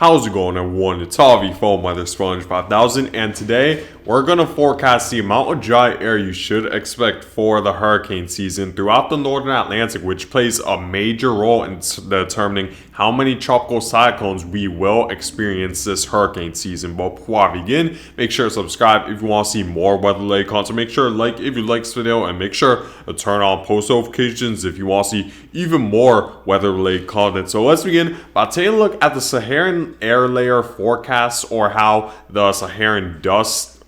How's it going, everyone? It's Avi from Weather Sponge 5000, and today we're going to forecast the amount of dry air you should expect for the hurricane season throughout the northern Atlantic, which plays a major role in determining how many tropical cyclones we will experience this hurricane season. But before I begin, make sure to subscribe if you want to see more weather-related content. Make sure to like if you like this video, and make sure to turn on post notifications if you want to see even more weather-related content. So let's begin by taking a look at the Saharan air layer forecast, or how the Saharan dust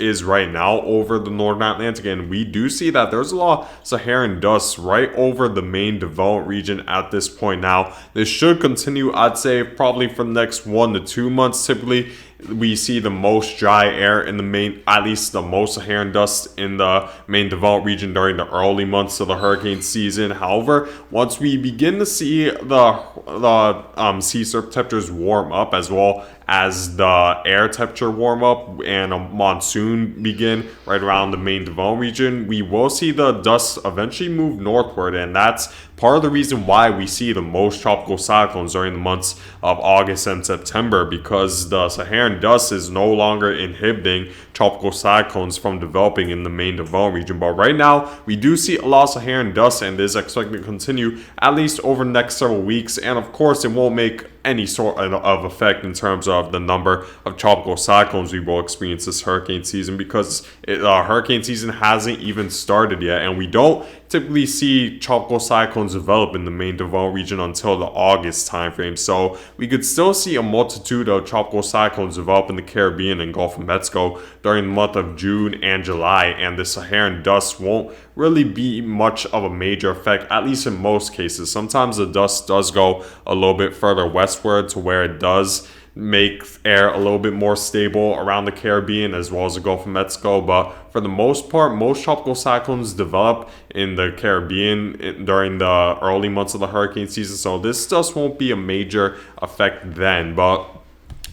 is right now over the northern Atlantic. And we do see that there's a lot of Saharan dust right over the main developed region at this point. Now this should continue, I'd say, probably for the next 1 to 2 months. Typically we see the most dry air in the main, at least the most Saharan dust in the main developed region during the early months of the hurricane season. However, once we begin to see the sea surface temperatures warm up, as well as the air temperature warm up and a monsoon begin right around the main developed region, we will see the dust eventually move northward, and that's part of the reason why we see the most tropical cyclones during the months of August and September, because the Saharan dust is no longer inhibiting tropical cyclones from developing in the main developed region. But right now, we do see a lot of Saharan dust, and is expected to continue at least over the next several weeks. And of course, it won't make any sort of effect in terms of the number of tropical cyclones we will experience this hurricane season, because hurricane season hasn't even started yet, and we don't typically see tropical cyclones develop in the main developed region until the August timeframe. So we could still see a multitude of tropical cyclones develop in the Caribbean and Gulf of Mexico during the month of June and July, and the Saharan dust won't really be much of a major effect, at least in most cases. Sometimes the dust does go a little bit further westward to where it does make air a little bit more stable around the Caribbean as well as the Gulf of Mexico. But for the most part, most tropical cyclones develop in the Caribbean during the early months of the hurricane season, so this just won't be a major effect then. But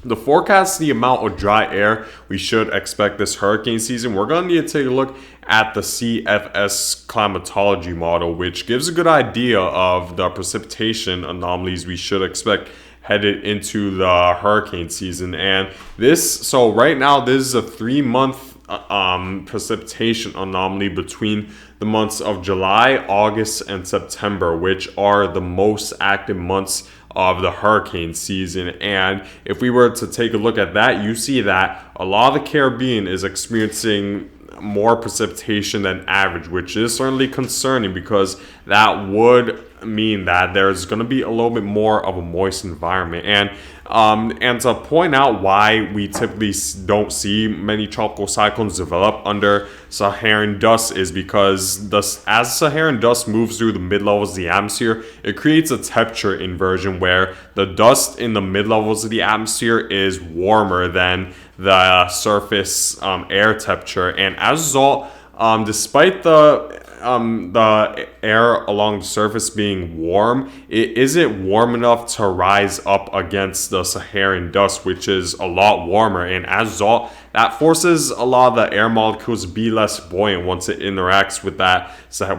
the forecast, the amount of dry air we should expect this hurricane season, we're going to need to take a look at the CFS climatology model, which gives a good idea of the precipitation anomalies we should expect headed into the hurricane season. And so right now, this is a 3-month precipitation anomaly between the months of July, August, and September, which are the most active months of the hurricane season. And if we were to take a look at that, you see that a lot of the Caribbean is experiencing more precipitation than average, which is certainly concerning, because that would mean that there's going to be a little bit more of a moist environment. And to point out why we typically don't see many tropical cyclones develop under Saharan dust is because as Saharan dust moves through the mid-levels of the atmosphere, it creates a temperature inversion where the dust in the mid-levels of the atmosphere is warmer than the surface air temperature. And as a result, despite the air along the surface being warm, it isn't warm enough to rise up against the Saharan dust, which is a lot warmer. And as a result, that forces a lot of the air molecules to be less buoyant once it interacts with that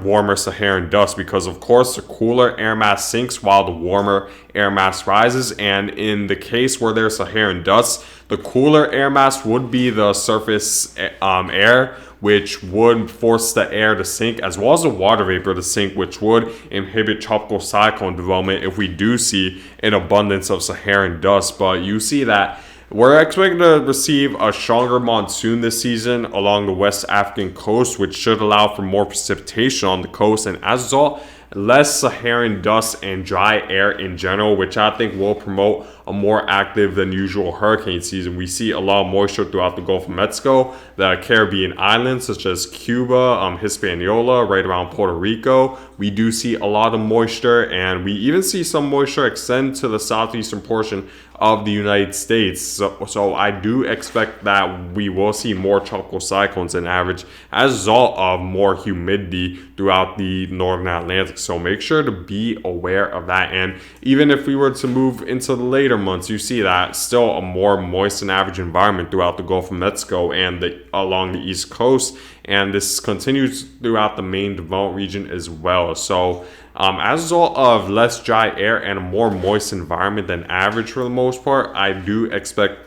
warmer Saharan dust, because of course the cooler air mass sinks while the warmer air mass rises. And in the case where there's Saharan dust, the cooler air mass would be the surface air, which would force the air to sink, as well as the water vapor to sink, which would inhibit tropical cyclone development if we do see an abundance of Saharan dust. But you see that we're expecting to receive a stronger monsoon this season along the West African coast, which should allow for more precipitation on the coast, and as a result, less Saharan dust and dry air in general, which I think will promote a more active than usual hurricane season. We see a lot of moisture throughout the Gulf of Mexico, the Caribbean islands such as Cuba, Hispaniola, right around Puerto Rico. We do see a lot of moisture, and we even see some moisture extend to the southeastern portion of the United States. So I do expect that we will see more tropical cyclones than average as a result of more humidity throughout the northern Atlantic. So make sure to be aware of that. And even if we were to move into the later months, you see that still a more moist than average environment throughout the Gulf of Mexico and along the East Coast. And this continues throughout the main development region as well. So as a result of less dry air and a more moist environment than average for the most part, I do expect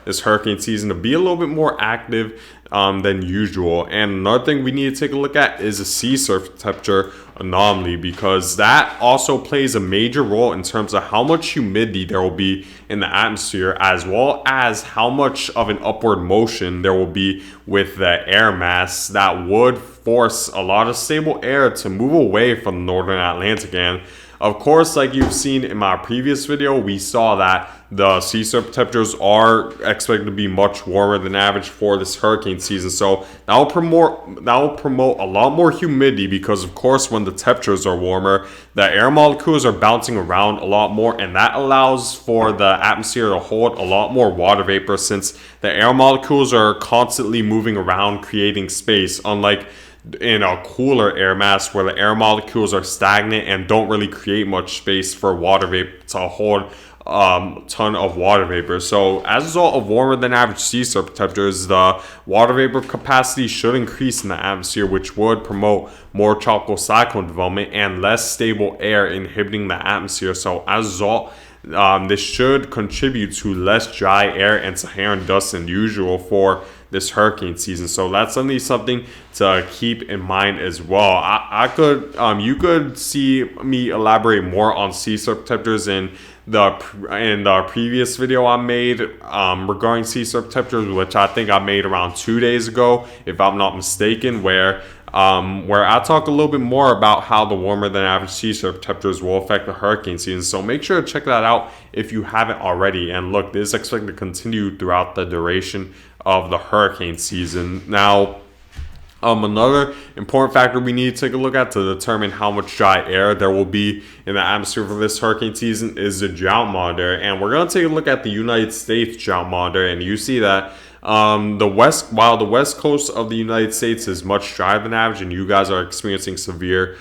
this hurricane season to be a little bit more active than usual. And another thing we need to take a look at is the sea surface temperature anomaly, because that also plays a major role in terms of how much humidity there will be in the atmosphere, as well as how much of an upward motion there will be with the air mass that would force a lot of stable air to move away from the northern Atlantic. And of course, like you've seen in my previous video, we saw that the sea surface temperatures are expected to be much warmer than average for this hurricane season. So that will promote a lot more humidity, because of course when the temperatures are warmer, the air molecules are bouncing around a lot more, and that allows for the atmosphere to hold a lot more water vapor, since the air molecules are constantly moving around creating space, unlike in a cooler air mass where the air molecules are stagnant and don't really create much space for water vapor to hold ton of water vapor. So as a result of warmer than average sea surface temperatures, the water vapor capacity should increase in the atmosphere, which would promote more tropical cyclone development and less stable air inhibiting the atmosphere. So as a result, this should contribute to less dry air and Saharan dust than usual for this hurricane season. So that's something to keep in mind as well. You could see me elaborate more on sea surface temperatures in the previous video I made regarding sea surface temperatures, which I think I made around 2 days ago, if I'm not mistaken, where I talk a little bit more about how the warmer than average sea surface temperatures will affect the hurricane season. So make sure to check that out if you haven't already. And look, this is expected to continue throughout the duration of the hurricane season. Now, another important factor we need to take a look at to determine how much dry air there will be in the atmosphere for this hurricane season is the Drought Monitor. And we're going to take a look at the United States Drought Monitor, and you see that while the west coast of the United States is much drier than average and you guys are experiencing severe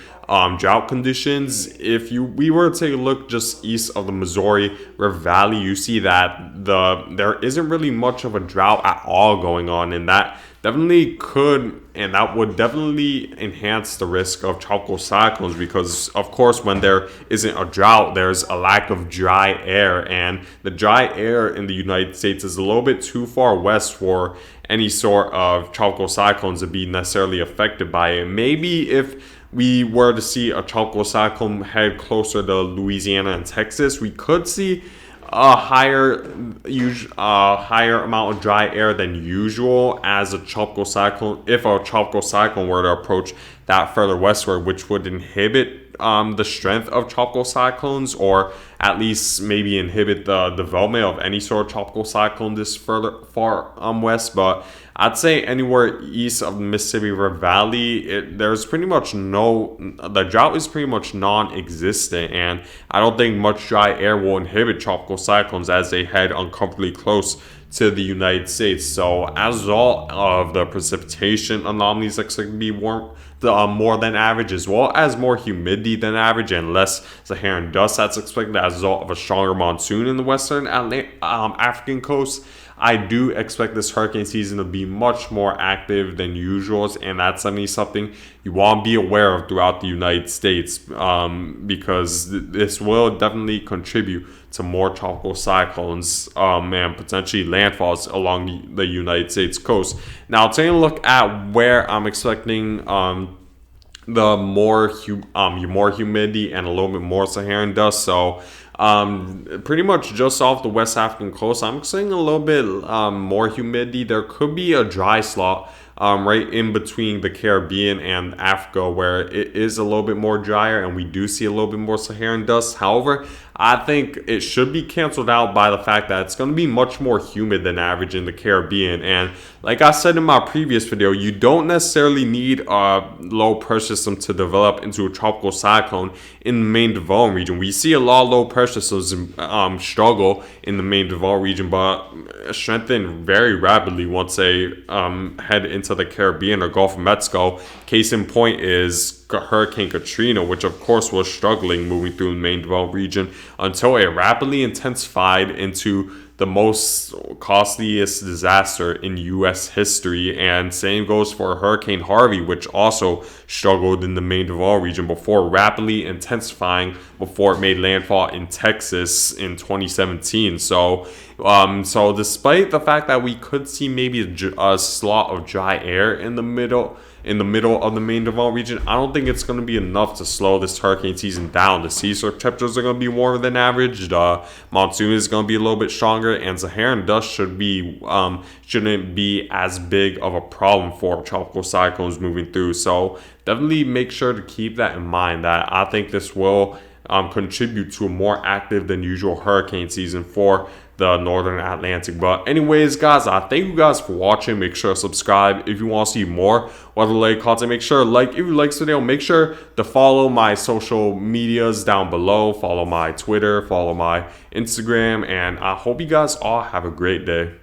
drought conditions, if we were to take a look just east of the Missouri River Valley, you see that there isn't really much of a drought at all going on, and that would definitely enhance the risk of tropical cyclones, because of course when there isn't a drought, there's a lack of dry air, and the dry air in the United States is a little bit too far west for any sort of tropical cyclones to be necessarily affected by it. Maybe if we were to see a tropical cyclone head closer to Louisiana and Texas, we could see a higher amount of dry air than usual as a tropical cyclone, if a tropical cyclone were to approach that further westward, which would inhibit the strength of tropical cyclones, or at least maybe inhibit the development of any sort of tropical cyclone this far west. But I'd say anywhere east of the Mississippi River Valley, the drought is pretty much non-existent, and I don't think much dry air will inhibit tropical cyclones as they head uncomfortably close to the United States. So as a result of the precipitation anomalies expected to be more than average, as well as more humidity than average and less Saharan dust that's expected as a result of a stronger monsoon in the western African coast, I do expect this hurricane season to be much more active than usual, and that's something you want to be aware of throughout the United States, because this will definitely contribute to more tropical cyclones and potentially landfalls along the United States coast. Now, taking a look at where I'm expecting the more humidity and a little bit more Saharan dust. So pretty much just off the West African coast, I'm seeing a little bit more humidity. There could be a dry slot right in between the Caribbean and Africa, where it is a little bit more drier and we do see a little bit more Saharan dust. However, I think it should be canceled out by the fact that it's going to be much more humid than average in the Caribbean. And like I said in my previous video, you don't necessarily need a low pressure system to develop into a tropical cyclone in the main development region. We see a lot of low pressure systems struggle in the main development region, but strengthen very rapidly once they head into into the Caribbean or Gulf of Mexico. Case in point is Hurricane Katrina, which of course was struggling moving through the main developed region until it rapidly intensified into the most costliest disaster in U.S. history. And same goes for Hurricane Harvey, which also struggled in the main developed region before rapidly intensifying before it made landfall in Texas in 2017. So despite the fact that we could see maybe a slot of dry air in the middle of the main developed region, I don't think it's going to be enough to slow this hurricane season down. The sea surface temperatures are going to be warmer than average. The monsoon is going to be a little bit stronger, and Saharan dust shouldn't be as big of a problem for tropical cyclones moving through. So definitely make sure to keep that in mind, that I think this will contribute to a more active than usual hurricane season for the northern Atlantic. But anyways, guys, I thank you guys for watching. Make sure to subscribe if you want to see more weather-related content. Make sure if you like this video, make sure to follow my social medias down below. Follow my Twitter, follow my Instagram, and I hope you guys all have a great day.